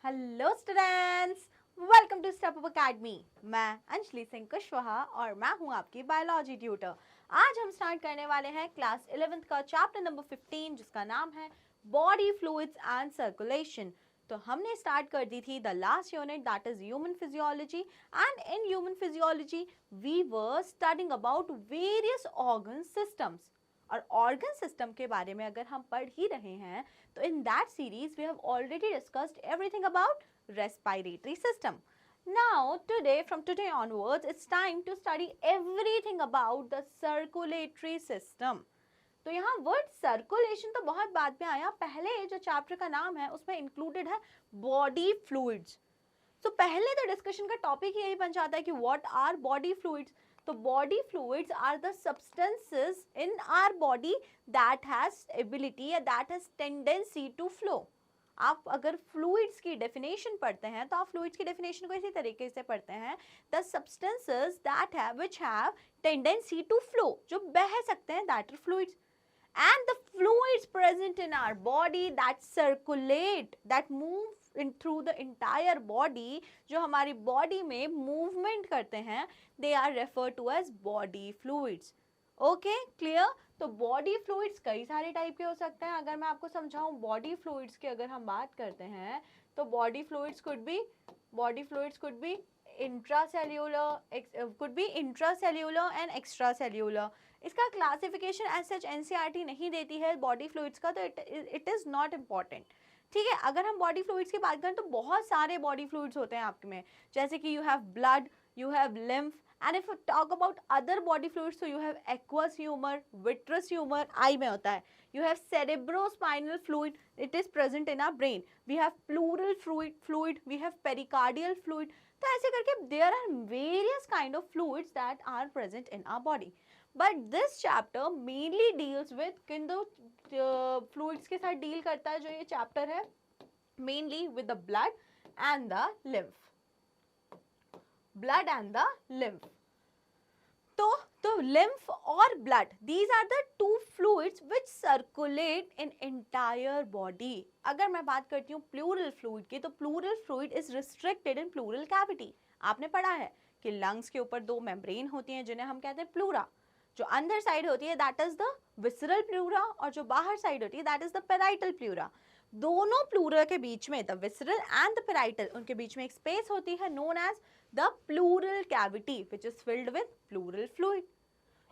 Hello students, welcome to step up academy. मैं अंजलि सिंह कुशवाहा और मैं हूं आपकी बायोलॉजी ट्यूटर। आज हम स्टार्ट करने वाले हैं क्लास 11th का चैप्टर नंबर 15 जिसका नाम है बॉडी फ्लूइड्स एंड सर्कुलेशन। तो हमने स्टार्ट कर दी थी the last unit that is human physiology and in human physiology we were studying about various organ systems. और ऑर्गन सिस्टम के बारे में अगर हम पढ़ ही रहे हैं तो in that series we have already discussed everything about respiratory system. Now today, from today onwards, it's time to study everything about the circulatory system. तो यहाँ वर्ड सर्कुलेशन तो बहुत बाद में आया, पहले जो चैप्टर का नाम है उसमें इंक्लूडेड है बॉडी फ्लूइड्स। तो पहले तो डिस्कशन का टॉपिक यही बन जाता है कि व्हाट आर बॉडी फ्लूइड्स। तो body fluids are the substances in our body that has ability या that has tendency to flow. आप अगर फ्लूइड्स की डेफिनेशन पढ़ते हैं तो आप फ्लूइड्स की डेफिनेशन को इसी तरीके से पढ़ते हैं, the substances that have which have tendency to flow, जो बह सकते हैं, that are fluids. And the fluids present in our body that circulate, that move in through the entire body, जो हमारी बॉडी में मूवमेंट करते हैं, they are referred to as body fluids. Okay, clear? तो बॉडी फ्लूइड्स कई सारे type के हो सकते हैं। अगर मैं आपको समझाऊं बॉडी फ्लूइड्स की अगर हम बात करते हैं तो body fluids could be intracellular, could be intracellular and extracellular. इसका क्लासिफिकेशन एज सच एनसीईआरटी नहीं देती है बॉडी फ्लूइड्स का, तो इट इज़ नॉट इम्पॉर्टेंट। ठीक है, अगर हम बॉडी फ्लूइड्स की बात करें तो बहुत सारे बॉडी फ्लूइड्स होते हैं आपके में, जैसे कि you have blood, you have lymph, and if you talk about other body fluids तो you have aqueous humour, vitreous humour, eye में होता है, you have cerebrospinal fluid, it is present in our brain, we have pleural fluid, we have pericardial fluid. तो ऐसे करके there are various kind of fluids that are present in our body. But this chapter mainly deals with किन दो fluids के साथ deal करता है जो ये चैप्टर है, mainly with the blood and the lymph, blood and the lymph. तो लिम्फ और blood, these are the two fluids which circulate in entire body. अगर मैं बात करती हूँ प्लूरल फ्लूइड की, तो pleural fluid is restricted in pleural cavity. आपने पढ़ा है कि लंग्स के ऊपर दो मेम्ब्रेन होती हैं जिन्हें हम कहते हैं प्लूरा। जो अंदर साइड होती है that is the visceral pleura और जो बाहर साइड होती है that is the parietal pleura. दोनों प्लूरा के बीच में, the visceral and the parietal, उनके बीच में एक स्पेस होती है known as the pleural cavity which is filled with pleural fluid.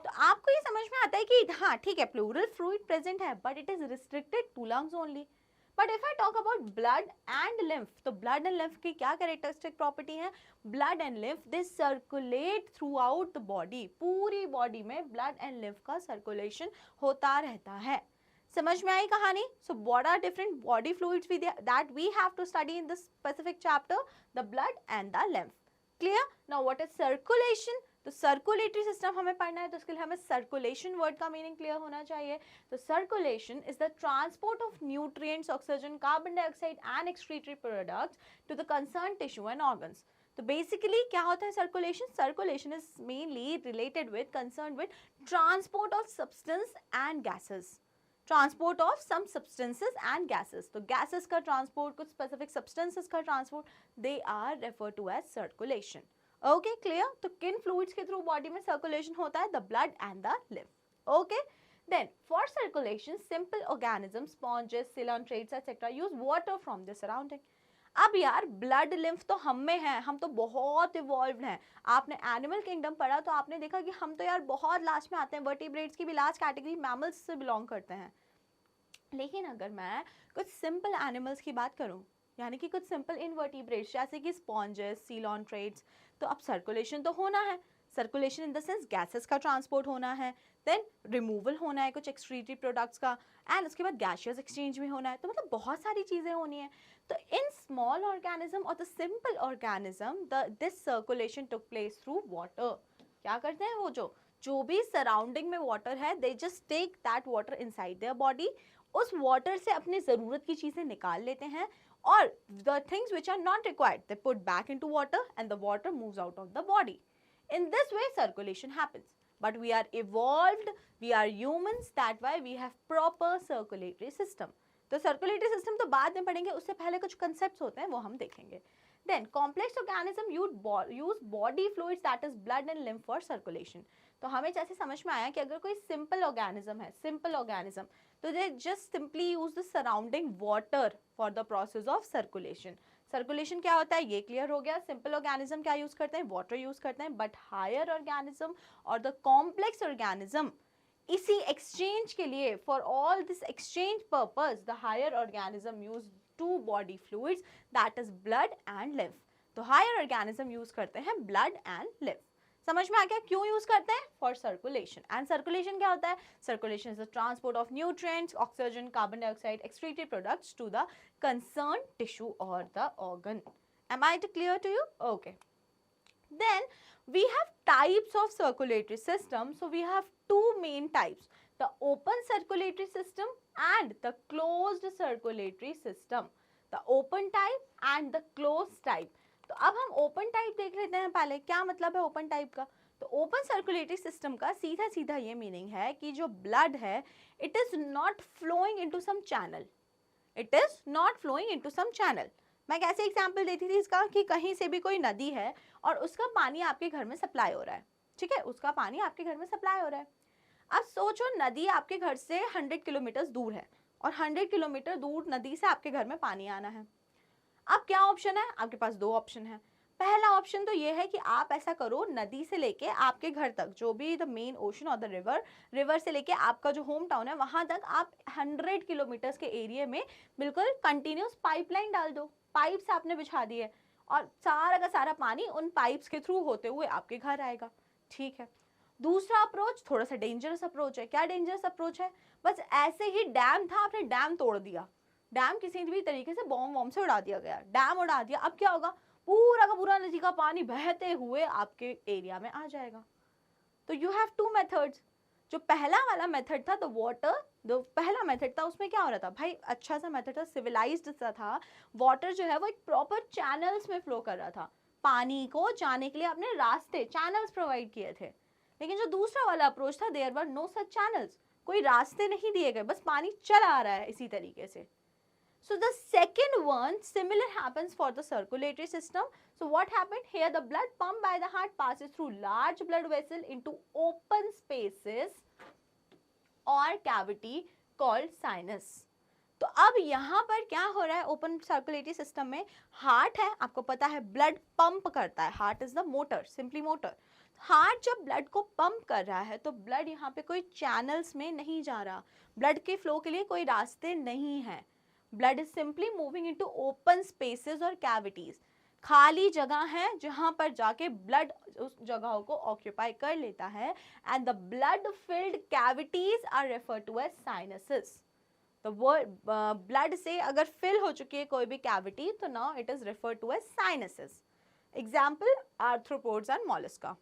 तो आपको ये समझ में आता है कि हाँ ठीक है, प्लूरल फ्लूइड प्रेजेंट है but it is restricted to lungs only. But if I talk about blood and lymph, तो ब्लड एंड लिम्फ की क्या कैरेक्टरिस्टिक प्रॉपर्टी है? Blood and lymph they circulate throughout the body, पूरी body में blood and lymph का circulation होता रहता है। समझ में आई कहानी? So what are different body fluids that we have to study in this specific chapter? The blood and the lymph. Clear? Now what is circulation? तो सर्कुलेटरी सिस्टम हमें पढ़ना है तो उसके लिए हमें सर्कुलेशन वर्ड का मीनिंग क्लियर होना चाहिए। तो circulation is the transport of nutrients, oxygen, carbon dioxide and excretory products to the concern tissue and organs. तो बेसिकली क्या होता है circulation? Circulation is mainly related with, concern with transport of substance and gases, transport of some substances and gases. तो gases का transport, कुछ specific substances का transport, they are refer to as circulation. Okay, clear? तो किन fluids के through body में circulation होता है? The blood and the lymph. Okay, then for circulation simple organism, sponges, coelenterates etcetera use water from the surrounding. अब यार blood lymph तो हम में है, हम तो बहुत इवॉल्व्ड हैं। आपने एनिमल किंगडम पढ़ा तो आपने देखा कि हम तो यार बहुत लास्ट में आते हैं, वर्टिब्रेट्स की भी लास्ट कैटेगरी मैमल्स से बिलोंग करते हैं। लेकिन अगर मैं कुछ सिंपल एनिमल्स की बात करूं, यानी कि कुछ सिंपल इनवर्टिब्रेट्स जैसे कि स्पॉन्जेस, सीलोन्ट्रेट्स, तो अब सर्कुलेशन तो होना है। Circulation in the sense gases का ट्रांसपोर्ट होना है, देन रिमूवल होना है कुछ एक्सक्रीटरी प्रोडक्ट्स का, एंड उसके बाद गैशियस एक्सचेंज भी होना है। तो मतलब बहुत सारी चीज़ें होनी है। तो इन स्मॉल ऑर्गेनिज्म और the simple organism this circulation took place through water. क्या करते हैं वो जो भी सराउंडिंग में वाटर है, they just take that water inside their body, उस वाटर से अपनी ज़रूरत की चीज़ें निकाल लेते हैं, और the things which are not required they put back into water and the water moves out of the body. In this way circulation happens. But we are evolved, we are humans, that why we have proper circulatory system. तो circulatory system तो बाद में पढ़ेंगे, उससे पहले कुछ concepts होते हैं वो हम देखेंगे. Then complex organism use body fluids that is blood and lymph for circulation. तो हमें जैसे समझ में आया कि अगर कोई सिंपल ऑर्गेनिज्म तो they just simply use the surrounding water for the process of circulation. Circulation क्या होता है ये क्लियर हो गया. सिंपल ऑर्गेनिज्म क्या यूज करते हैं, वाटर यूज करते हैं. बट हायर ऑर्गेनिज्म और द कॉम्प्लेक्स ऑर्गेनिज्म, इसी एक्सचेंज के लिए, for all this exchange purpose, the higher organism use two body fluids that is blood and lymph. तो हायर ऑर्गेनिज्म यूज करते हैं ब्लड एंड लिम्फ. समझ में आ गया क्यों यूज करते हैं? For circulation. एंड सर्कुलेशन क्या होता है? Circulation is the transport of nutrients, oxygen, carbon dioxide, excreted products to the concern tissue और the organ. Am I clear to you? Okay. Then we have types of circulatory system. So we have two main types, the open circulatory system and the closed circulatory system. The open type and the closed type. तो अब हम open type देख लेते हैं पहले. क्या मतलब है ओपन टाइप का? तो ओपन सर्कुलेटरी सिस्टम का सीधा सीधा ये मीनिंग है कि जो ब्लड है it is not flowing into some channel. It is not flowing into some channel. मैं कैसे एग्जांपल देती थी इसका कि कहीं से भी कोई नदी है और उसका पानी आपके घर में सप्लाई हो रहा है. ठीक है, उसका पानी आपके घर में सप्लाई हो रहा है. अब सोचो नदी आपके घर से 100 किलोमीटर दूर है और 100 किलोमीटर दूर नदी से आपके घर में पानी आना है. अब क्या ऑप्शन है आपके पास? दो ऑप्शन है. पहला ऑप्शन तो ये है कि आप ऐसा करो, नदी से लेके आपके घर तक, जो भी द मेन ओशन और द रिवर से लेके आपका जो होम टाउन है वहां तक आप 100 किलोमीटर के एरिया में बिल्कुल कंटिन्यूस पाइपलाइन डाल दो. पाइप्स आपने बिछा दिए और सारा का सारा पानी उन पाइप्स के थ्रू होते हुए आपके घर आएगा. ठीक है. दूसरा अप्रोच थोड़ा सा डेंजरस अप्रोच है. क्या डेंजरस अप्रोच है? बस ऐसे ही डैम था, आपने डैम तोड़ दिया, डैम किसी भी तरीके से बॉम्ब से उड़ा दिया गया, डैम उड़ा दिया. अब क्या होगा? पूरा का पूरा नदी का पानी बहते हुए आपके एरिया में आ जाएगा. तो यू हैव टू मेथड्स. जो पहला वाला मेथड था, तो वाटर, जो पहला मेथड था उसमें क्या हो रहा था भाई, अच्छा सा मेथड था, सिविलाइज्ड सा था. वाटर जो है वो एक प्रॉपर चैनल्स में फ्लो कर रहा था. पानी को जाने के लिए आपने रास्ते, चैनल्स प्रोवाइड किए थे. लेकिन जो दूसरा वाला अप्रोच था, there were no such channels. कोई रास्ते नहीं दिए गए, बस पानी चला आ रहा है इसी तरीके से. So the second one, similar happens for the circulatory system. So what happened here? The blood pumped by the heart passes through large blood vessel into open spaces or cavity called sinus. तो अब यहाँ पर क्या हो रहा है open circulatory system में? Heart है, आपको पता है ब्लड पंप करता है. Heart is the motor, simply motor. Heart जब ब्लड को पंप कर रहा है तो ब्लड यहाँ पे कोई चैनल्स में नहीं जा रहा. ब्लड के फ्लो के लिए कोई रास्ते नहीं है. Blood is simply moving into open spaces और कैविटीज. खाली जगह है जहां पर जाके ब्लड उस जगहों को ऑक्यूपाई कर लेता है. And the blood filled cavities are refer to as sinuses. तो ब्लड से अगर फिल हो चुकी है कोई भी कैविटी तो now it is refer to as sinuses. Example arthropods and mollusca.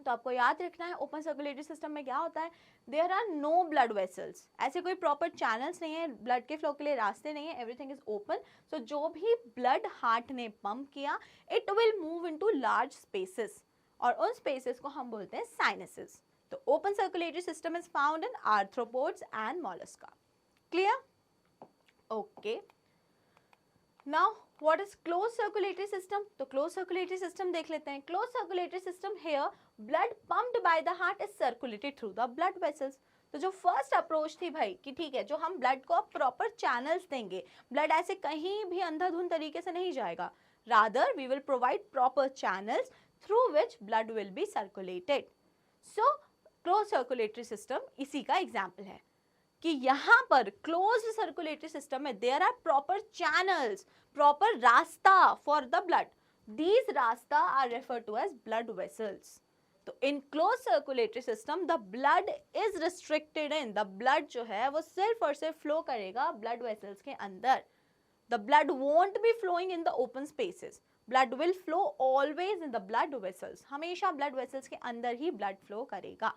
तो आपको याद रखना है ओपन सर्कुलेटरी सिस्टम में क्या होता है, there are no blood vessels. ऐसे कोई प्रॉपर चैनल्स नहीं है, ब्लड के फ्लो के लिए रास्ते नहीं है, एवरीथिंग इज ओपन. सो जो भी ब्लड हार्ट ने पंप किया it will move into large spaces और उन स्पेसेस को हम बोलते हैं साइनसेस. तो open circulatory system is found in arthropods and Mollusca. Clear? Okay. Now what is closed circulatory system? तो closed circulatory system देख लेते हैं. closed circulatory system here, blood pumped by the heart is circulated through the blood vessels. तो जो first approach थी भाई कि ठीक है, जो हम ब्लड को प्रॉपर चैनल्स देंगे, ब्लड ऐसे कहीं भी अंधाधुंध तरीके से नहीं जाएगा. Rather we will provide proper channels through which blood will be circulated. So close circulatory system इसी का एग्जाम्पल है कि यहाँ पर क्लोज्ड सर्कुलेटरी सिस्टम में there are proper channels, proper रास्ता फॉर द ब्लड. दीज रास्ता are refer to as blood vessels. तो in close circulatory system the blood is restricted in. The blood जो है वो सिर्फ और सिर्फ फ्लो करेगा ब्लड वेसल्स के अंदर. The blood won't be flowing in the open spaces. Blood will flow always in the blood vessels. हमेशा ब्लड वेसल्स के अंदर ही ब्लड फ्लो करेगा.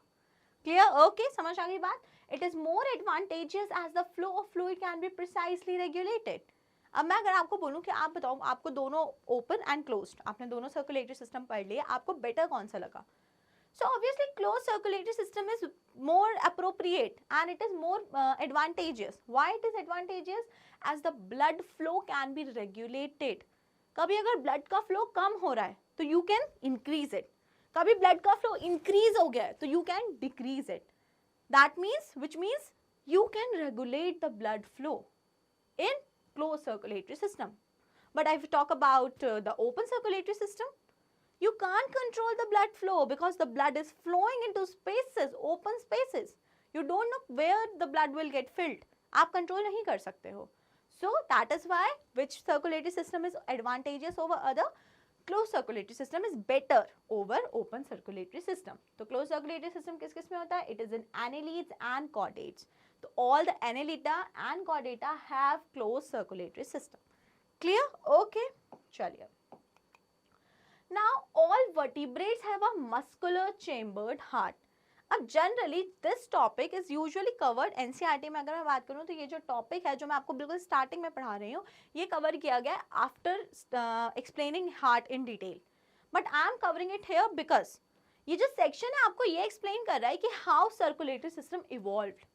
क्लियर? ओके, समझ आ गई बात. It is more advantageous as the flow of fluid can be precisely regulated. अब मैं अगर आपको बोलूं कि आप बताओ आपको दोनों ओपन एंड क्लोज्ड, आपने दोनों सर्कुलेटरी सिस्टम पढ़ लिए, आपको बेटर कौन सा लगा? So obviously closed circulatory system is more appropriate and it is more advantageous. Why it is advantageous? As the blood flow can be regulated. कभी अगर blood का flow कम हो रहा है तो you can increase it. कभी blood का flow increase हो गया है तो you can decrease it. That means, which means you can regulate the blood flow in closed circulatory system. But if we talk about the open circulatory system, you can't control the blood flow because the blood is flowing into spaces, open spaces. You don't know where the blood will get filled. आप control नहीं कर सकते हो. So that is why which circulatory system is advantageous over other. Closed circulatory system is better over open circulatory system. तो closed circulatory system किस किस में होता है? It is in annealids and chordates. So all the annelida and chordata have closed circulatory system. Clear? Okay. चलिए. Now all vertebrates have a muscular chambered heart. अब generally this topic is usually covered NCERT में. अगर मैं बात करूँ तो ये जो टॉपिक है जो मैं आपको बिल्कुल स्टार्टिंग में पढ़ा रही हूँ ये कवर किया गया after explaining heart in detail. But I am covering it here because ये जो सेक्शन है आपको ये एक्सप्लेन कर रहा है कि how circulatory system evolved.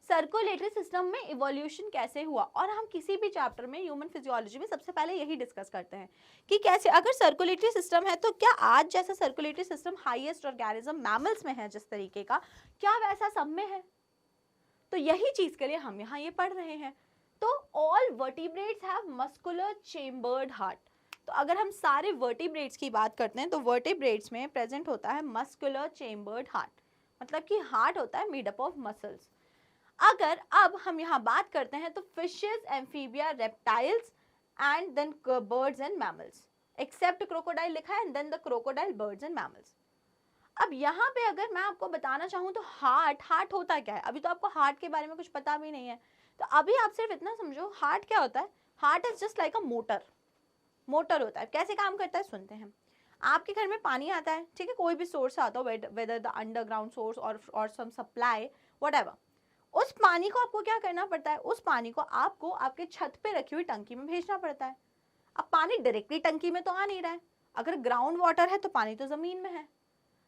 Circulatory system में इवोल्यूशन कैसे हुआ. और हम किसी भी चैप्टर में ह्यूमन फिजियोलॉजी में सबसे पहले यही डिस्कस करते हैं कि कैसे अगर सर्कुलेटरी सिस्टम है तो क्या आज जैसा circulatory system highest organism mammals में है जिस तरीके का, क्या वैसा सब में है. तो यही चीज के लिए हम यहाँ ये पढ़ रहे हैं. तो all vertebrates have muscular chambered heart. तो अगर हम सारे वर्टिब्रेट्स की बात करते हैं तो वर्टिब्रेट्स में प्रेजेंट होता है मस्कुलर चेम्बर्ड हार्ट. मतलब कि हार्ट होता है मेड अप ऑफ मसल्स. अगर अब हम यहाँ बात करते हैं तो fishes, amphibia, reptiles and then birds and mammals, except crocodile लिखा है and then the crocodile, birds and mammals. अब यहाँ पे अगर मैं आपको बताना चाहूँ तो हार्ट होता क्या है. अभी तो आपको हार्ट के बारे में कुछ पता भी नहीं है तो अभी आप सिर्फ इतना समझो हार्ट क्या होता है. Heart is just like a motor होता है. कैसे काम करता है सुनते हैं. आपके घर में पानी आता है, ठीक है, कोई भी सोर्स आता हो, वेदर द अंडरग्राउंड सोर्स और सम सप्लाई व्हाटएवर. उस पानी को आपको क्या करना पड़ता है, उस पानी को आपको आपके छत पे रखी हुई टंकी में भेजना पड़ता है. अब पानी डायरेक्टली टंकी में तो आ नहीं रहा है. अगर ग्राउंड वाटर है तो पानी तो जमीन में है.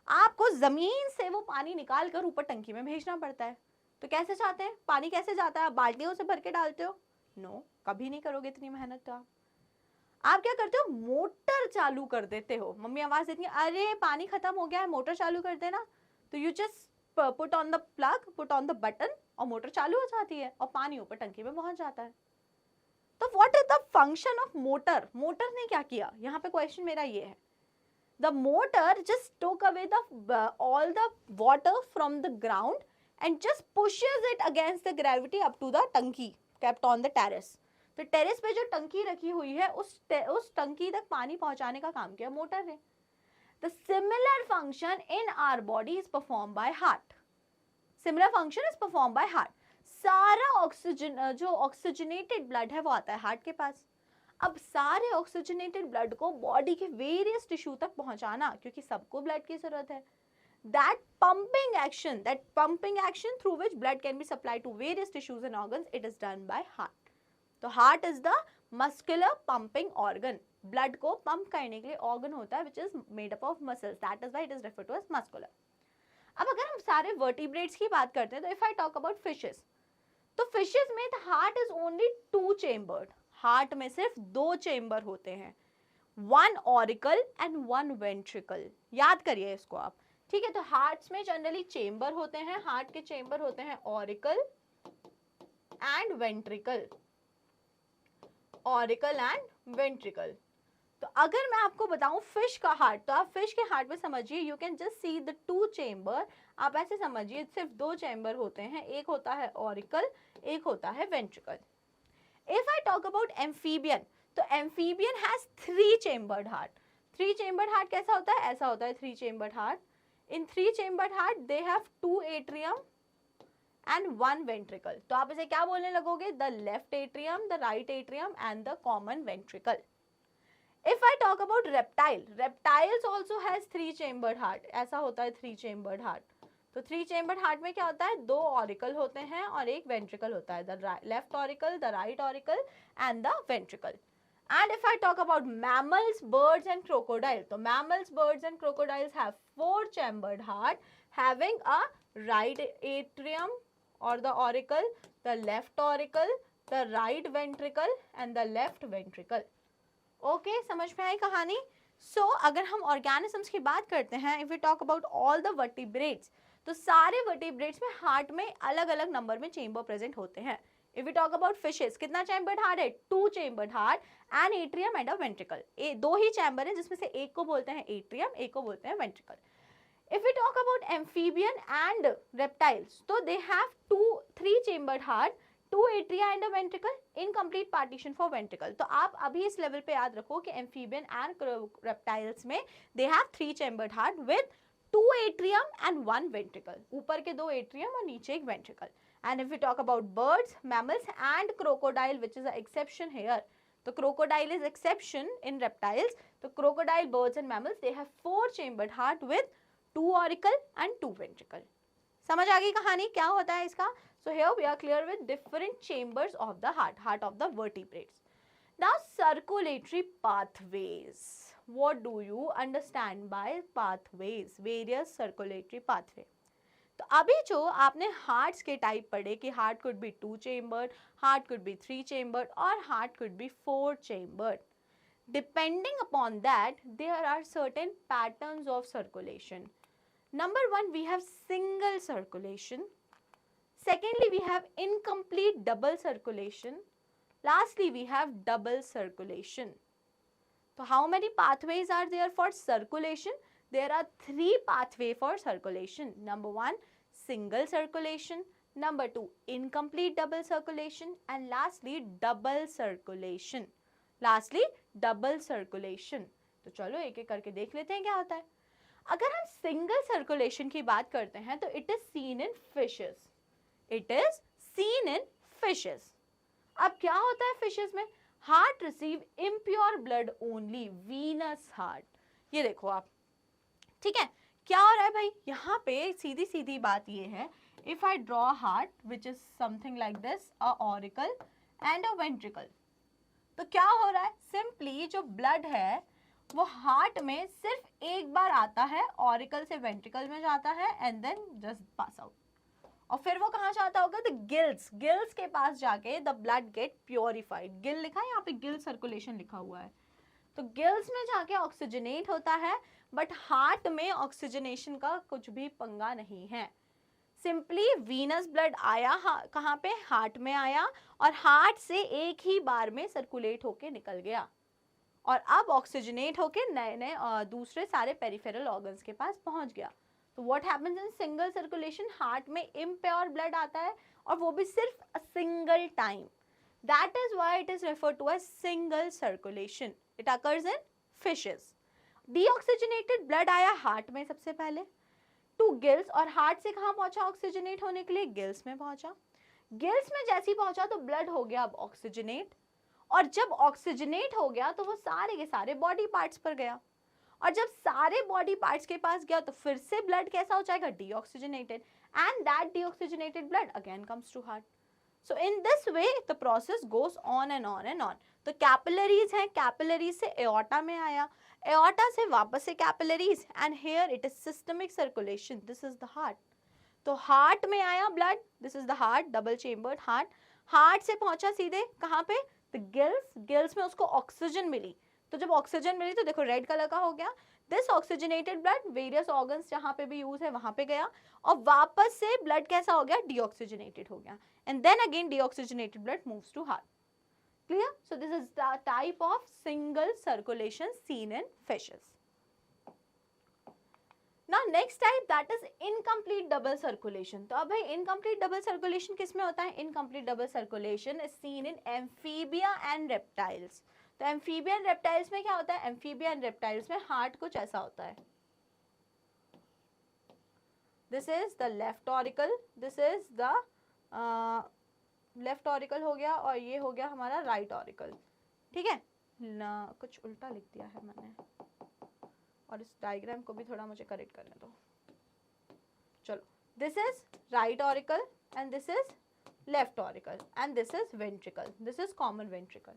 आपको जमीन से वो पानी निकाल कर ऊपर टंकी में भेजना पड़ता है. तो कैसे चाहते हैं पानी कैसे जाता है. बाल्टियों से भर के डालते हो? नो, कभी नहीं करोगे इतनी मेहनत. तो आप क्या करते हो, मोटर चालू कर देते हो. मम्मी आवाज देती है अरे पानी खत्म हो गया है मोटर चालू कर देना. तो you just put on the plug, put on the button और मोटर चालू हो जाती है और पानी ऊपर टंकी में पहुंच जाता है. तो what is the function of motor. Motor ने क्या किया, यहाँ पे क्वेश्चन मेरा ये है. The motor just took away the all the water from the ground and just pushes it against the gravity up to the टंकी केप्ट ऑन द टेरेस. तो टेरेस पे जो टंकी रखी हुई है उस टंकी तक पानी पहुंचाने का काम किया मोटर ने. The similar function in our body is performed by heart. Similar function is performed by heart. सारा ऑक्सीजन जो ऑक्सीजनेटेड ब्लड है वो आता है हार्ट के पास. अब सारे ऑक्सीजनेटेड ब्लड को बॉडी के वेरियस टिश्यू तक पहुंचाना, क्योंकि सबको ब्लड की जरूरत है. That pumping action through which blood can be supplied to various tissues and organs, it is done by heart. तो heart is the muscular pumping organ. Blood को पंप करने के लिए ऑर्गन होता है which is made up of muscles. That is why it is referred to as muscular. अब अगर हम सारे वर्टिब्रेट्स की बात करते हैं तो if I talk about fishes, तो फिशेस में the heart is only 2 chambered. Heart में सिर्फ 2 चेम्बर होते हैं, 1 ऑरिकल एंड 1 वेंट्रिकल. याद करिए इसको आप, ठीक है. तो हार्ट्स में जनरली चेम्बर होते हैं. हार्ट के चेम्बर होते हैं auricle and ventricle. Auricle and ventricle. तो अगर मैं आपको बताऊं फिश का हार्ट, तो आप फिश के हार्ट में समझिए you can just see the 2 chamber. आप ऐसे समझिए सिर्फ 2 चेम्बर होते हैं, एक होता है ऑरिकल, एक होता है ventricle. If I talk about amphibian, तो amphibian has 3 chambered heart. 3 chambered heart कैसा होता है, ऐसा होता है 3 chambered heart. In 3 chambered heart they have 2 atrium and 1 ventricle. तो आप इसे क्या बोलने लगोगे, the left atrium, the right atrium and the common ventricle. If I talk about reptiles also has 3 chambered heart. ऐसा होता है 3 chambered heart. तो 3 chambered heart में क्या होता है, 2 auricle होते हैं और एक ventricle होता है. The left auricle, the right auricle and the ventricle. And if I talk about mammals, birds and crocodile, so mammals, birds and crocodiles have 4-chambered heart having a right atrium or the auricle, the left auricle, the right ventricle and the left ventricle. Okay, समझ में आई कहानी? So अगर हम organisms की बात करते हैं, if we talk about all the vertebrates, तो सारे vertebrates में हार्ट में अलग अलग नंबर में चेम्बर प्रेजेंट होते हैं. If we talk about fishes, कितना चैम्बर्ड हार्ट है? 2-chambered heart, an atrium and a ventricle. दो ही चैम्बर है जिसमें से एक को बोलते हैं एट्रियम, एक को बोलते हैं ventricle. If we talk about amphibian and reptiles, so they have 3-chambered heart, 2 atria and a ventricle, incomplete partition for ventricle. तो आप अभी इस लेवल पे याद रखो कि amphibian and reptiles में they have 3-chambered heart with 2 atrium and 1 ventricle. ऊपर के 2 atrium और नीचे एक ventricle. And if we talk about birds, mammals and crocodile, which is an exception here. So crocodile is exception in reptiles. So crocodile, birds and mammals, they have 4-chambered heart with 2 auricle and 2 ventricle. समझ आ गई कहानी क्या होता है इसका? So here we are clear with different chambers of the heart of the vertebrates. Now circulatory pathways. What do you understand by pathways? Various circulatory pathway. तो अभी जो आपने हार्ट्स के टाइप पढ़े कि heart could be 2-chambered, heart could be 3-chambered और heart could be 4-chambered. Depending upon that, there are certain patterns of circulation. Number 1, we have single circulation. Secondly, we have incomplete double circulation. Lastly, we have double circulation. So how many pathways are there for circulation? There are 3 pathways for circulation. Number 1, single circulation. Number 2, incomplete double circulation. And lastly, double circulation. Lastly, double circulation. तो चलो एक एक करके देख लेते हैं क्या होता है. अगर हम single circulation की बात करते हैं तो it is seen in fishes. It is seen in fishes. अब क्या होता है fishes में? Heart receive impure blood only, venous heart. ये देखो आप, ठीक है. क्या हो रहा है भाई यहाँ पे? सीधी सीधी बात ये है, if I draw a heart which is something like this, a auricle and a ventricle, तो क्या हो रहा है? सिंपली जो ब्लड है वो हार्ट में सिर्फ एक बार आता है, ऑरिकल से वेंट्रिकल में जाता है and then just pass out. और फिर वो कहाँ जाता होगा? The gills. गिल्स के पास जाके the blood get purified. Gill लिखा है यहाँ पे, गिल सर्कुलेशन लिखा हुआ है. तो गिल्स में जाके ऑक्सीजनेट होता है, बट हार्ट में ऑक्सीजनेशन का कुछ भी पंगा नहीं है. सिंपली वीनस ब्लड आया कहाँ पे? हार्ट में आया और हार्ट से एक ही बार में सर्कुलेट होके निकल गया और अब ऑक्सीजनेट होके नए नए दूसरे सारे पेरिफेरल ऑर्गन्स के पास पहुंच गया. तो what happens in single circulation? Heart में इम्प्योर ब्लड आता है और वो भी सिर्फ a single time. That is why it is referred to as single circulation. It occurs in fishes. Deoxygenated blood आया हार्ट में सबसे पहले टू गिल्स और हार्ट से कहाँ पहुंचा ऑक्सीजनेट होने के लिए? गिल्स में पहुंचा. गिल्स में जैसे ही पहुंचा तो ब्लड हो गया अब ऑक्सीजनेट, और जब ऑक्सीजनेट हो गया तो वो सारे के सारे बॉडी पार्ट्स पर गया, और जब सारे बॉडी पार्ट्स के पास गया तो फिर से ब्लड कैसा हो जाएगा? Deoxygenated. And that deoxygenated blood again comes to heart. So in this way the process goes on and on and on. तो कैपिलरीज हैं, कैपिलरीज से एओर्टा में आया, एओर्टा से वापस से capillaries, and here it is systemic circulation. This is the heart. तो heart में आया blood, this is the heart, double chambered heart. Heart से पहुंचा सीधे कहाँ पे? The gills. गिल्स में उसको ऑक्सीजन मिली, तो जब ऑक्सीजन मिली तो देखो रेड कलर का हो गया. This oxygenated blood various organs जहाँ पे भी यूज है वहां पे गया और वापस से ब्लड कैसा हो गया? डीऑक्सीजनेटेड हो गया. And then again deoxygenated blood moves to heart. Clear? So this is the type of single circulation seen in fishes. Now next type, that is incomplete double circulation. तो अब भाई incomplete double circulation किस में होता है? Incomplete double circulation is seen in amphibia and reptiles. तो amphibia and reptiles में क्या होता है? Amphibia and reptiles में heart कुछ ऐसा होता है. This is the left auricle. This is the left auricle हो गया और ये हो गया हमारा राइट ऑरिकल. ठीक है ना, कुछ उल्टा लिख दिया है मैंने और इस डायग्राम को भी थोड़ा मुझे करेक्ट करने दो. चलो, this is right auricle and this is left auricle and this is ventricle. This is common ventricle.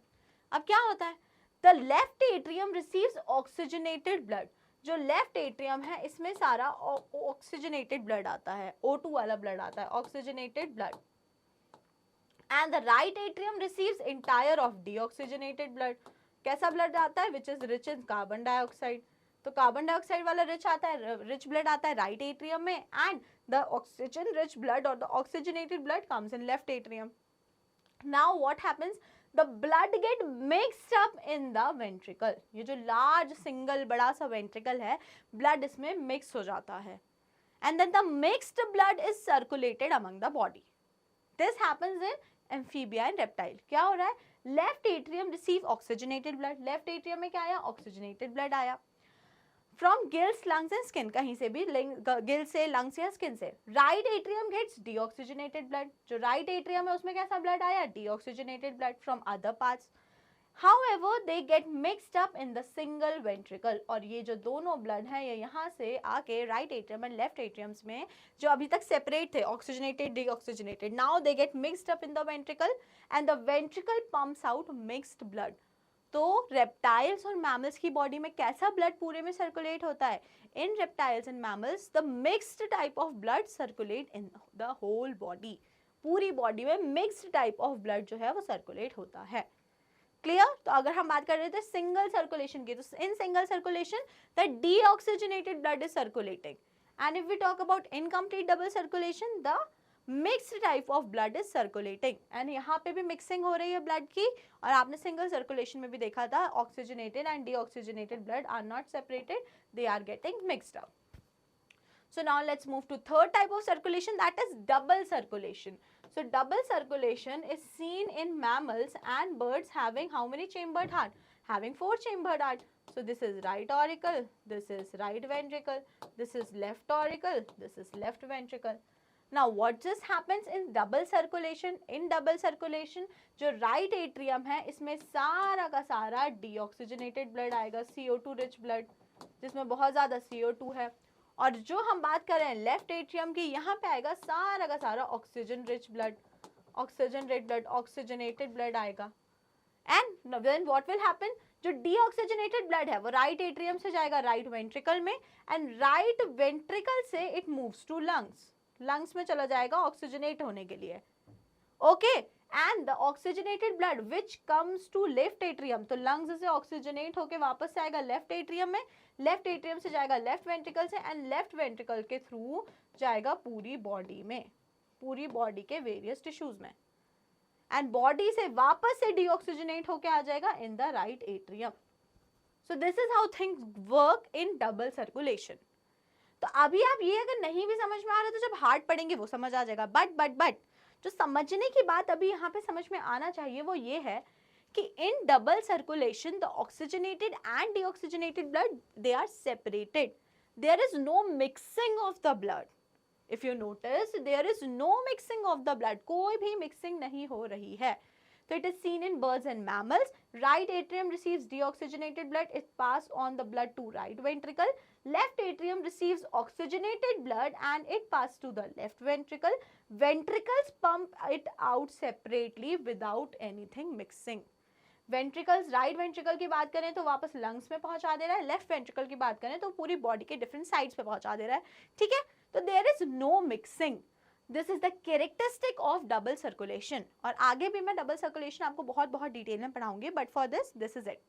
अब क्या होता है? The left atrium receives oxygenated blood, जो लेफ्ट एट्रियम है इसमें सारा ऑक्सीजनेटेड ब्लड आता है, O2 वाला ब्लड आता है, oxygenated blood. And the right atrium receives entire of deoxygenated blood. कैसा ब्लड आता है? Which is rich in carbon dioxide. तो कार्बन डाइऑक्साइड वाला रिच आता है, रिच ब्लड आता है राइट एट्रियम में, and the oxygen rich blood और the oxygenated blood comes in left atrium. Now what happens, the blood get mixed up in the ventricle. ये जो लार्ज सिंगल बड़ा सा वेंट्रिकल है, ब्लड इसमें मिक्स हो जाता है, and then the mixed blood is circulated among the body. This happens in amphibia and reptile. क्या हो रहा है? Left atrium receive oxygenated blood. Left atrium में क्या आया? ऑक्सीजनेटेड ब्लड आया. From gills, lungs and skin, कहीं से भी, गिल से, लंग्स या स्किन से. Right atrium gets deoxygenated blood. जो राइट एट्रियम है उसमें कैसा ब्लड आया? Deoxygenated blood from other parts. However, they get mixed up in the single ventricle. और ये जो दोनों ब्लड है ये यहाँ से आके right atrium and left atriums में जो अभी तक सेपरेट थे, oxygenated deoxygenated, now they get mixed up in the ventricle and the ventricle pumps out mixed blood. तो रेप्टाइल्स और मैमल्स की बॉडी में कैसा ब्लड पूरे में सर्कुलेट होता है? In reptiles and mammals the mixed type of blood circulate in the whole body. पूरी बॉडी में मिक्स्ड टाइप ऑफ ब्लड जो है वो सर्कुलेट होता है. क्लियर? तो अगर हम बात कर रहे थे सिंगल सर्कुलेशन की, तो in single circulation the deoxygenated blood is circulating, and if we talk about incomplete double circulation the mixed type of blood is circulating. And यहाँ पे भी मिक्सिंग हो रही है ब्लड की, और आपने सिंगल सर्कुलेशन में भी देखा था oxygenated and deoxygenated blood are not separated, they are getting mixed up. So now let's move to third type of circulation, that is double circulation. So double circulation is seen in mammals and birds having how many chambered heart? Having 4 chambered heart. So this is right auricle, this is right ventricle, this is left auricle, this is left ventricle. Now what just happens in double circulation? In double circulation जो right atrium है इसमें सारा का सारा deoxygenated blood आएगा, CO2 rich blood, जिसमें बहुत ज़्यादा CO2 है. और जो हम बात कर रहे हैं लेफ्ट एट्रियम की, यहाँ पे आएगा सारा का सारा oxygen rich blood, oxygen rich blood, oxygenated blood आएगा. And then what will happen, जो डीऑक्सीजनेटेड ब्लड है वो राइट एट्रियम से जाएगा राइट वेंट्रिकल में, एंड राइट वेंट्रिकल से it moves to lungs. Lungs में चला जाएगा ऑक्सीजनेट होने के लिए. Okay, and the oxygenated blood which comes to left atrium, तो लंग्स से ऑक्सीजनेट होके वापस आएगा लेफ्ट एट्रियम में, लेफ्ट एट्रियम से जाएगा लेफ्ट वेंट्रिकल से, एंड लेफ्ट वेंट्रिकल के थ्रू जाएगा पूरी बॉडी में, पूरी बॉडी के वेरियस टिश्यूज में, एंड बॉडी से वापस से डीऑक्सीजनेट होके आ जाएगा in the right atrium. So this is how things work in double circulation. तो अभी आप ये अगर नहीं भी समझ में आ रहा तो जब हार्ड पढ़ेंगे वो समझ आ जाएगा. बट जो समझने की बात अभी यहाँ पे समझ में आना चाहिए वो ये है कि in double circulation the oxygenated and deoxygenated blood they are separated. There is no mixing of the blood. If you notice there is no mixing of the blood, कोई भी मिक्सिंग नहीं हो रही है. So it is seen in birds and mammals. Right atrium receives deoxygenated blood. It passes on the blood to right ventricle. Left atrium receives oxygenated blood and it passes to the left ventricle. Ventricles pump it out separately without anything mixing. Ventricles, right ventricle की बात करें तो वापस lungs में पहुंचा दे रहा है. Left ventricle की बात करें तो पूरी body के different sides पे पहुंचा दे रहा है. ठीक है? तो there is no mixing. This is the characteristic of double circulation. और आगे भी मैं डबल सर्कुलेशन आपको बहुत डिटेल में पढ़ाऊंगी, but for this is it,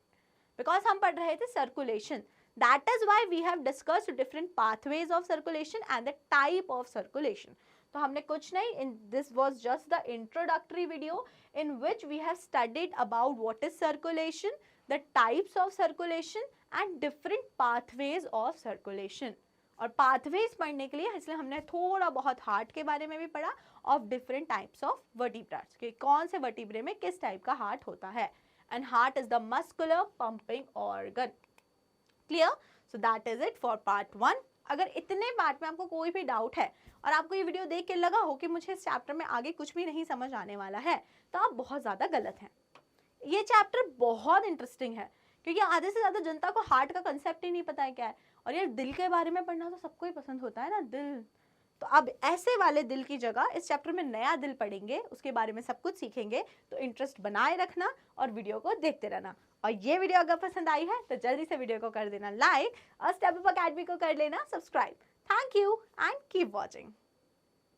because हम पढ़ रहे थे circulation. That is why we have discussed different pathways of circulation and the type of circulation. तो हमने कुछ नहीं, this was just the introductory video in which we have studied about what is circulation, the types of circulation and different pathways of circulation. और pathways पढ़ने के लिए इसलिए हमने थोड़ा बहुत हार्ट के बारे में भी पढ़ा, of different types of vertebras, कि कौन से वर्टिब्रे में किस टाइप का हार्ट होता है. And heart is the muscular pumping organ. Clear? So that is it for part 1. अगर इतने पार्ट में आपको कोई भी डाउट है और आपको ये वीडियो देख के लगा हो कि मुझे इस चैप्टर में आगे कुछ भी नहीं समझ आने वाला है, तो आप बहुत ज़्यादा गलत हैं. ये चैप्टर बहुत इंटरेस्टिंग है क्योंकि आधे से ज़्यादा जनता को हार्ट का कंसेप्ट ही नहीं पता है क्या है. और यार दिल के बारे में पढ़ना तो सबको ही पसंद होता है ना, दिल. तो तो अब ऐसे वाले दिल की जगह इस चैप्टर में नया दिल पढ़ेंगे, उसके बारे में सब कुछ सीखेंगे। तो इंटरेस्ट बनाए रखना और वीडियो को देखते रहना। और ये वीडियो अगर पसंद आई है तो जल्दी से वीडियो को कर देना लाइक और स्टेप अप अकेडमी को कर लेना subscribe. Thank you and keep watching.